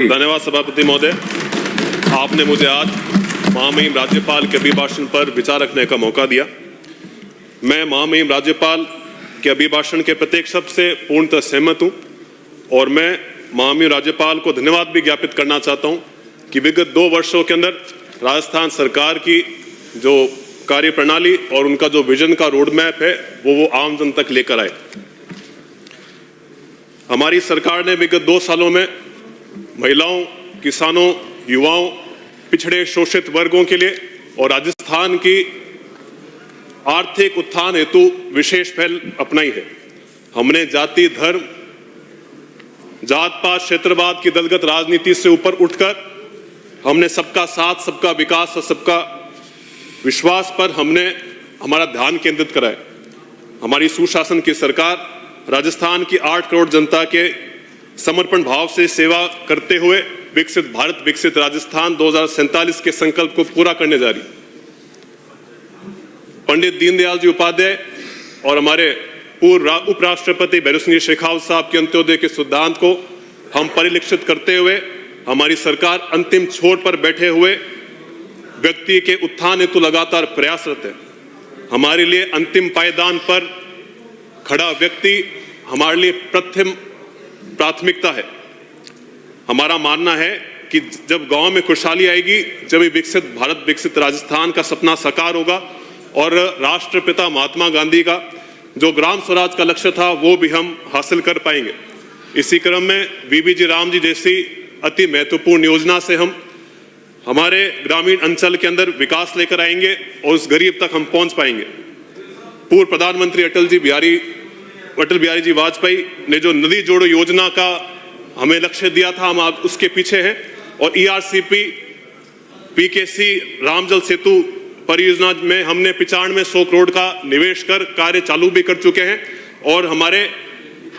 धन्यवाद सभापति महोदय। आपने मुझे आज महामहिम राज्यपाल के अभिभाषण पर विचार रखने का मौका दिया। मैं महामहिम राज्यपाल के अभिभाषण के प्रत्येक शब्द से पूर्णतः सहमत हूं और मैं महामहिम राज्यपाल को धन्यवाद भी ज्ञापित करना चाहता हूं कि विगत 2 वर्षों के अंदर राजस्थान सरकार की जो कार्य प्रणाली और उनका जो विजन का रोड मैप है वो आम जन तक लेकर आए। हमारी सरकार ने विगत 2 सालों में महिलाओं, किसानों, युवाओं, पिछड़े शोषित वर्गों के लिए और राजस्थान की आर्थिक उत्थान हेतु विशेष पहल अपनाई है। हमने जाति, धर्म, जात पात, क्षेत्रवाद की दलगत राजनीति से ऊपर उठकर हमने सबका साथ, सबका विकास और सबका विश्वास पर हमने हमारा ध्यान केंद्रित करा है। हमारी सुशासन की सरकार राजस्थान की 8 करोड़ जनता के समर्पण भाव से सेवा करते हुए विकसित भारत, विकसित राजस्थान 2047 के संकल्प को पूरा करने जा रही। पंडित दीनदयाल जी उपाध्याय और हमारे पूर्व उपराष्ट्रपति भैरों सिंह शेखावत साहब के अंत्योदय के सिद्धांत को हम परिलक्षित करते हुए हमारी सरकार अंतिम छोर पर बैठे हुए व्यक्ति के उत्थान हेतु लगातार प्रयासरत है। हमारे लिए अंतिम पायदान पर खड़ा व्यक्ति हमारे लिए प्रथम प्राथमिकता है। हमारा मानना है कि जब गांव में खुशहाली आएगी, जब विकसित भारत, विकसित राजस्थान का सपना साकार होगा और राष्ट्रपिता महात्मा गांधी का जो ग्राम स्वराज का लक्ष्य था वो भी हम हासिल कर पाएंगे। इसी क्रम में बीबीजी राम जी जैसी अति महत्वपूर्ण योजना से हम हमारे ग्रामीण अंचल के अंदर विकास लेकर आएंगे और उस गरीब तक हम पहुंच पाएंगे। पूर्व प्रधानमंत्री अटल बिहारी जी वाजपेयी ने जो नदी जोड़ो योजना का हमें लक्ष्य दिया था, हम आज उसके पीछे हैं और ERCP, PKC, रामजल सेतु परियोजना में हमने 95-100 करोड़ का निवेश कर कार्य चालू भी कर चुके हैं और हमारे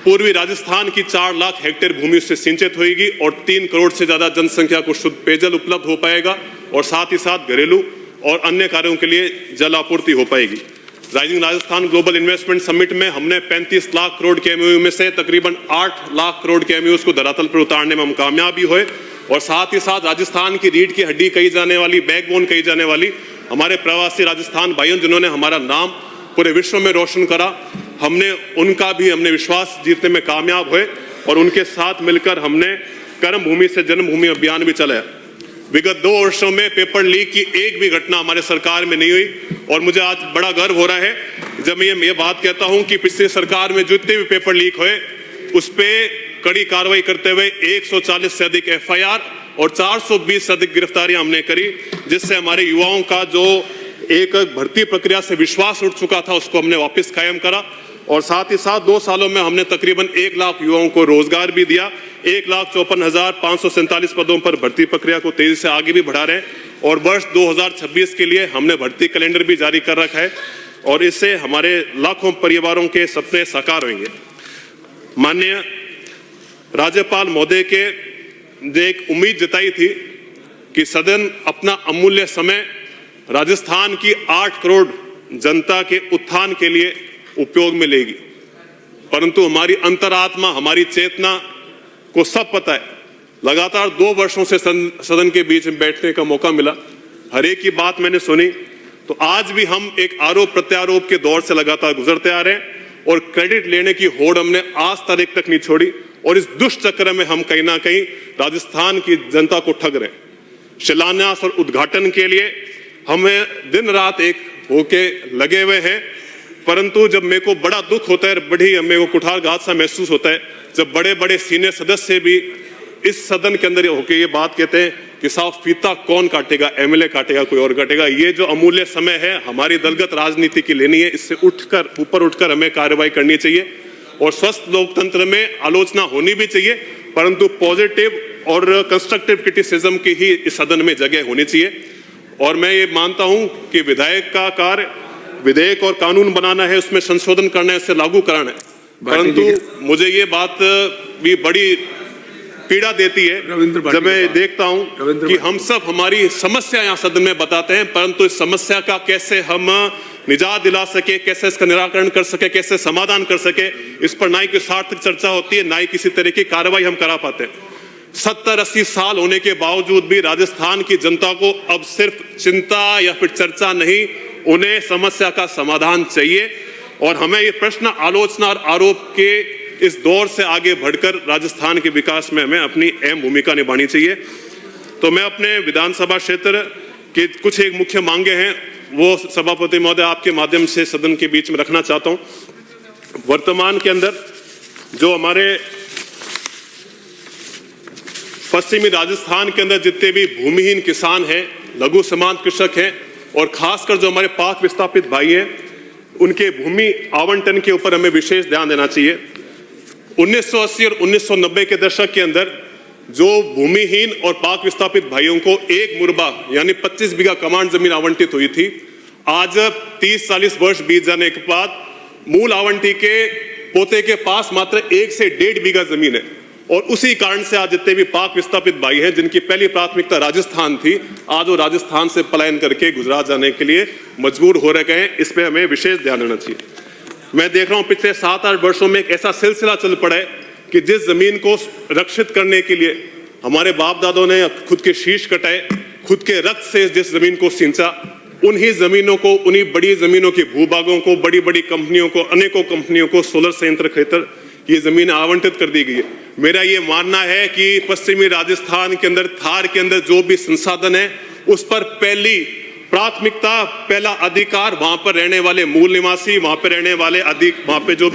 पूर्वी राजस्थान की 4 लाख हेक्टेयर भूमि उससे सिंचित होगी और 3 करोड़ से ज्यादा जनसंख्या को शुद्ध पेयजल उपलब्ध हो पाएगा और साथ ही साथ घरेलू और अन्य कार्यों के लिए जल आपूर्ति हो पाएगी। Rising Rajasthan global investment summit में हमने 35 लाख करोड़ के MOU में से तकरीबन 8 लाख करोड़ के MOUs को धरातल पर उतारने में हम कामयाब भी हुए और साथ ही साथ राजस्थान की रीढ़ की हड्डी कही जाने वाली, बैकबोन कही जाने वाली हमारे प्रवासी राजस्थान भाइयों जिन्होंने हमारा नाम पूरे विश्व में रोशन करा, हमने विश्वास जीतने में कामयाब हुए और उनके साथ मिलकर हमने कर्म भूमि से जन्मभूमि अभियान भी चलाया। विगत 2 वर्षों में पेपर लीक की एक भी घटना हमारे सरकार में नहीं हुई और मुझे आज बड़ा गर्व हो रहा है जब मैं ये बात कहता हूं कि पिछली सरकार में जितने भी पेपर लीक हुए उस पे कड़ी कार्रवाई करते हुए 140 से अधिक FIR और 420 से अधिक गिरफ्तारियां हमने करी, जिससे हमारे युवाओं का जो एक भर्ती प्रक्रिया से विश्वास उठ चुका था उसको हमने वापस कायम करा और साथ ही साथ 2 सालों में हमने तकरीबन 1 लाख युवाओं को रोजगार भी दिया। 1,54,547 पदों पर भर्ती प्रक्रिया को तेजी से आगे भी बढ़ा रहे हैं और वर्ष 2026 के लिए हमने भर्ती कैलेंडर भी जारी कर रखा है और इससे हमारे लाखों परिवारों के सपने साकार होंगे। माननीय राज्यपाल महोदय के ने एक उम्मीद जताई थी कि सदन अपना अमूल्य समय राजस्थान की 8 करोड़ जनता के उत्थान के लिए उपयोग में लेगी, परंतु हमारी अंतरात्मा, हमारी चेतना को सब पता है। लगातार 2 वर्षों से सदन के बीच में बैठने का मौका मिला, हर एक की बात मैंने सुनी, तो आज भी हम एक आरोप प्रत्यारोप के दौर से लगातार गुजरते आ रहे हैं और क्रेडिट लेने की होड़ हमने आज तारीख तक नहीं छोड़ी और इस दुष्ट चक्र में हम कहीं ना कहीं राजस्थान की जनता को ठग रहे हैं। शिलान्यास और उद्घाटन के लिए हमें दिन रात एक होके लगे हुए हैं, परंतु जब मेरे को बड़ा दुख होता है, मेरे को कुठारघात सा महसूस होता है जब बड़े बड़े सीनियर सदस्य भी इस सदन के अंदर होके ये बात कहते हैं कि साहब फीता कौन काटेगा, MLA काटेगा, कोई और काटेगा। ये जो अमूल्य समय है हमारी दलगत राजनीति की लेनी है, इससे ऊपर उठकर हमें कार्रवाई करनी चाहिए और स्वस्थ लोकतंत्र में आलोचना होनी भी चाहिए, परंतु पॉजिटिव और कंस्ट्रक्टिव क्रिटिसिज्म की ही इस सदन में जगह होनी चाहिए। और मैं ये मानता हूं कि विधायक का कार्य विधेयक और कानून बनाना है, उसमें संशोधन करना है, उससे लागू कराना है, परंतु मुझे ये बात भी बड़ी पीड़ा देती है जब मैं देखता हूं कि हम सब हमारी समस्या यहाँ सदन में बताते हैं, परंतु इस समस्या का कैसे हम निजात दिला सके, कैसे इसका निराकरण कर सके, कैसे समाधान कर सके, इस पर ना ही कोई सार्थक चर्चा होती है, ना ही किसी तरह की कार्रवाई हम करा पाते हैं। 70-80 साल होने के बावजूद भी राजस्थान की जनता को अब सिर्फ चिंता या फिर चर्चा नहीं, उन्हें समस्या का समाधान चाहिए। और हमें ये प्रश्न, आलोचना और आरोप के इस दौर से आगे बढ़कर राजस्थान के विकास में हमें अपनी अहम भूमिका निभानी चाहिए। तो मैं अपने विधानसभा क्षेत्र के कुछ एक मुख्य मांगे हैं वो सभापति महोदय आपके माध्यम से सदन के बीच में रखना चाहता हूं। वर्तमान के अंदर जो हमारे पश्चिमी राजस्थान के अंदर जितने भी भूमिहीन किसान हैं, लघु सीमांत कृषक हैं और खासकर जो हमारे पाक विस्थापित भाई हैं, उनके भूमि आवंटन के ऊपर हमें विशेष ध्यान देना चाहिए। 1980 और 1990 के दशक के अंदर जो भूमिहीन और पाक विस्थापित भाइयों को एक मुरबा यानी 25 बीघा कमांड जमीन आवंटित हुई थी, आज 30-40 वर्ष बीत जाने के बाद मूल आवंटी के पोते के पास मात्र 1 से 1.5 बीघा जमीन है। और उसी कारण से आज जितने भी पाक विस्थापित भाई हैं जिनकी पहली प्राथमिकता राजस्थान थी, आज वो राजस्थान से पलायन करके गुजरात जाने के लिए मजबूर हो रहे हैं। इस पे हमें विशेष ध्यान देना चाहिए। मैं देख रहा हूं पिछले 7-8 वर्षों में एक ऐसा सिलसिला चल पड़ा है कि जिस जमीन को रक्षित करने के लिए हमारे बाप दादों ने खुद के शीश कटाए, खुद के रक्त से जिस जमीन को सींचा, उन्हीं जमीनों को, उन्हीं बड़ी जमीनों के भूभागों को, बड़ी बड़ी कंपनियों को, अनेकों कंपनियों को सोलर संयंत्र खातिर ये जमीन आवंटित कर दी गई है। मेरा ये मानना है कि पश्चिमी राजस्थान के अंदर, थार के अंदर जो भी संसाधन है उस पर पहली प्राथमिकता, पहला अधिकार वहां पर रहने वाले मूल निवासी, वहां पर रहने वाले वहां पे जो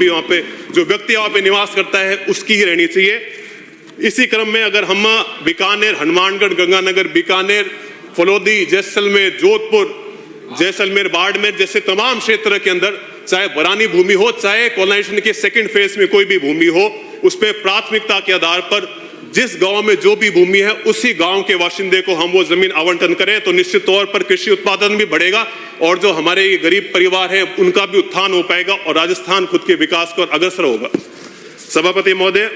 व्यक्ति वहां पे निवास करता है उसकी ही रहनी चाहिए। इसी क्रम में अगर हम बीकानेर, हनुमानगढ़, गंगानगर, बीकानेर, फलोदी, जैसलमेर, जोधपुर, जैसलमेर, बाड़मेर जैसे तमाम क्षेत्र के अंदर चाहे बरानी भूमि हो, चाहे कॉलोनाइजेशन के सेकंड फेज में कोई भी भूमि हो, उस पर प्राथमिकता के आधार पर जिस गांव में जो भी भूमि है उसी गांव के बाशिंदे को हम वो जमीन आवंटन करें तो निश्चित तौर पर कृषि उत्पादन भी बढ़ेगा और जो हमारे ये गरीब परिवार है उनका भी उत्थान हो पाएगा और राजस्थान खुद के विकास को अग्रसर होगा। सभापति महोदय,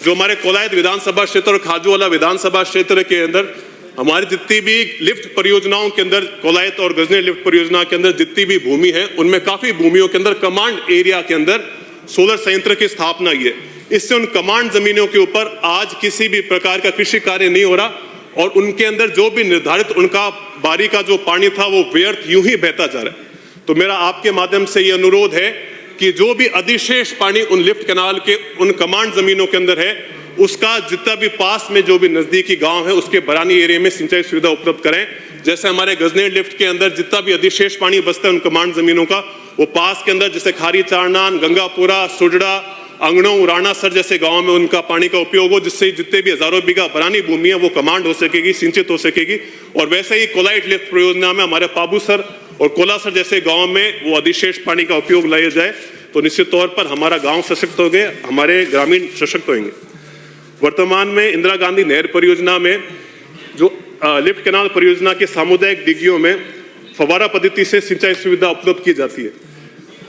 जो हमारे कोलायत विधानसभा क्षेत्र और खाजूवाला विधानसभा क्षेत्र के अंदर हमारी जितनी भी लिफ्ट परियोजनाओं के अंदर, कोलायत और गजनेर लिफ्ट परियोजना के अंदर जितनी भी भूमि है उनमें काफी भूमियों के अंदर कमांड एरिया के अंदर सोलर संयंत्र की स्थापना हुई है। इससे उन कमांड जमीनों के ऊपर आज किसी भी प्रकार का कृषि कार्य नहीं हो रहा और उनके अंदर जो भी निर्धारित उनका बारी का जो पानी था वो व्यर्थ यूं ही बहता जा रहा है। तो मेरा आपके माध्यम से ये अनुरोध है कि जो भी अधिशेष पानी उन लिफ्ट कैनाल के उन कमांड जमीनों के अंदर है उसका जितना भी पास में जो भी नजदीकी गांव है उसके बरानी एरिया में सिंचाई सुविधा उपलब्ध करें। जैसे हमारे गजनेर लिफ्ट के अंदर जितना भी अधिशेष पानी बचता है उन कमांड जमीनों का, वो पास के अंदर जैसे खारी चारनान, गंगापुरा, सुजड़ा, अंगड़ों, राणासर जैसे गांव में उनका पानी का उपयोग हो, जिससे जितने भी हजारों बीघा बरानी भूमि है वो कमांड हो सकेगी, सिंचित हो सकेगी। और वैसे ही कोलाइट लिफ्ट परियोजना में हमारे पाबूसर और कोलासर जैसे गांव में वो अधिशेष पानी का उपयोग लाया जाए तो निश्चित तौर पर हमारा गांव सशक्त हो गए, हमारे ग्रामीण सशक्त होंगे। वर्तमान में इंदिरा गांधी नहर परियोजना में जो लिफ्ट कैनाल परियोजना के सामुदायिक डिग्गियों में फव्वारा पद्धति से सिंचाई सुविधा उपलब्ध की जाती है।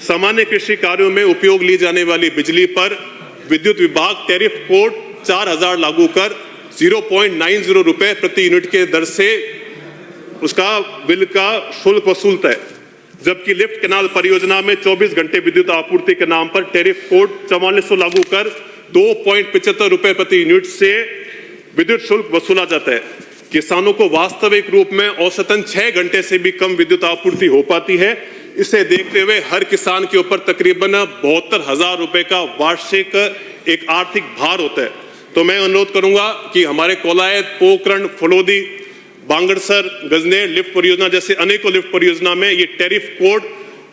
सामान्य कृषि कार्यों में उपयोग ली जाने वाली बिजली पर विद्युत विभाग टैरिफ कोड 4000 लागू कर 0.90 रुपए प्रति यूनिट के दर से उसका बिल का शुल्क वसूलता है, जबकि लिफ्ट कैनाल परियोजना में 24 घंटे विद्युत आपूर्ति के नाम पर टैरिफ कोड 4400 लागू कर 2.75 रुपए प्रति यूनिट से विद्युत शुल्क वसूला जाता है। किसानों को वास्तविक रूप में औसतन 6 घंटे से भी कम विद्युत आपूर्ति हो पाती है। इसे देखते हुए हर किसान के ऊपर तकरीबन 72,000 रुपए का वार्षिक एक आर्थिक भार होता है। तो मैं अनुरोध करूंगा कि हमारे कोलायत, पोखरण, फलोदी, बांगड़सर, गजनेर लिफ्ट परियोजना जैसे अनेकों लिफ्ट परियोजना में ये टैरिफ कोड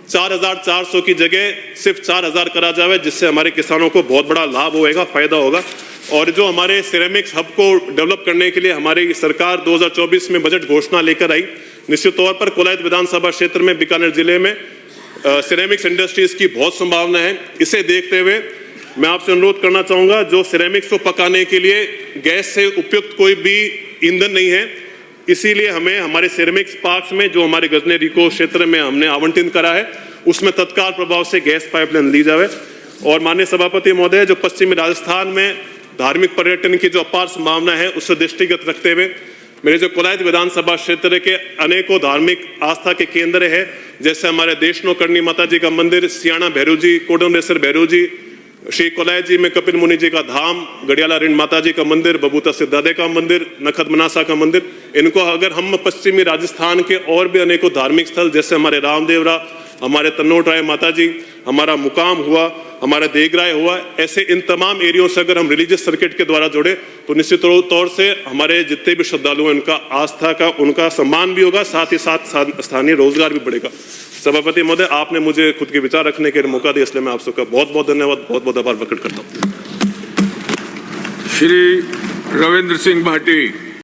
4400 की जगह सिर्फ 4000 करा जाए, जिससे हमारे किसानों को बहुत बड़ा लाभ होगा, फायदा होगा। और जो हमारे सिरेमिक्स हब को डेवलप करने के लिए हमारी सरकार 2024 में बजट घोषणा लेकर आई, निश्चित तौर पर कोलायत विधानसभा क्षेत्र में बीकानेर जिले में सिरेमिक्स इंडस्ट्रीज की बहुत संभावना है। इसे देखते हुए मैं आपसे अनुरोध करना चाहूंगा, जो सिरेमिक्स को पकाने के लिए गैस से उपयुक्त कोई भी ईंधन नहीं है, इसीलिए हमें हमारे सिरेमिक्स पार्क्स में जो हमारे गजनेर इको क्षेत्र में हमने आवंटित करा है उसमें तत्काल प्रभाव से गैस पाइपलाइन ली जाए। और माननीय सभापति महोदय, जो पश्चिमी राजस्थान में धार्मिक पर्यटन की जो अपार संभावना है उससे दृष्टिगत रखते हुए मेरे जो कोलायत विधानसभा क्षेत्र के अनेकों धार्मिक आस्था के केंद्र है, जैसे हमारे देशनो करनी माता जी का मंदिर, सियाणा भैरू जी, कोडमरेसर भैरू जी, श्री कोलाय जी में कपिल मुनि जी का धाम, गड़ियाला ऋण माता जी का मंदिर, बबूता सिद्धादे का मंदिर, नखत मनासा का मंदिर, इनको अगर हम पश्चिमी राजस्थान के और भी अनेकों धार्मिक स्थल जैसे हमारे रामदेवरा, हमारे तन्नोट राय माता जी, हमारा मुकाम हुआ, हमारा देगराय हुआ, ऐसे इन तमाम एरियो से अगर हम रिलीजियस सर्किट के द्वारा जोड़े तो निश्चित तौर से हमारे जितने भी श्रद्धालु हैं उनका आस्था का उनका सम्मान भी होगा, साथ ही साथ स्थानीय रोजगार भी बढ़ेगा। सभापति महोदय, आपने मुझे खुद के विचार रखने के लिए मौका दिया, इसलिए मैं आप सबका बहुत बहुत धन्यवाद, बहुत बहुत आभार प्रकट करता हूँ। श्री रविंद्र सिंह भाटी।